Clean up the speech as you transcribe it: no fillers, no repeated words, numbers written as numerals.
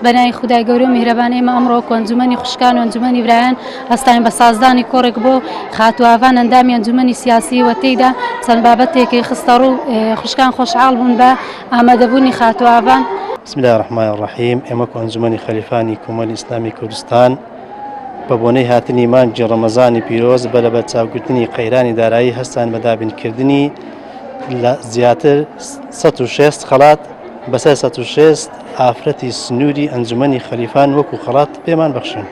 بەنای خودای گەورە و میهرەبان ئێمە ئەمڕۆ ئەنجومەنی خوشکان و ئەنجومەنی برایان هەستاین بە سازدانی کۆڕێک بۆ خاتوئاوان ئەندامی ئەنجومەنی سیاسی و تێیدا چەند بابەتێکی خستە ڕوو خوشکان خۆشحاڵ بوون بە ئامادەبوونی خاتوئاوان. بسم الله الرحمن الرحیم. ئێمە ئەنجومەنی خەلیفانی کۆمەڵی ئیسلامی کوردستان بە بۆنەی هاتنی مانگی ڕەمەزانی پیرۆز بە لە بەرچاوگرتنی قەیرانی دارایی هەستان بە دابینکردنی لە زیاتر 106 خەڵات بەسەر 106 ئافرەتی سنووری ئەنجومەنی خەلیفان وەکو خەڵات پێمان بەخشن.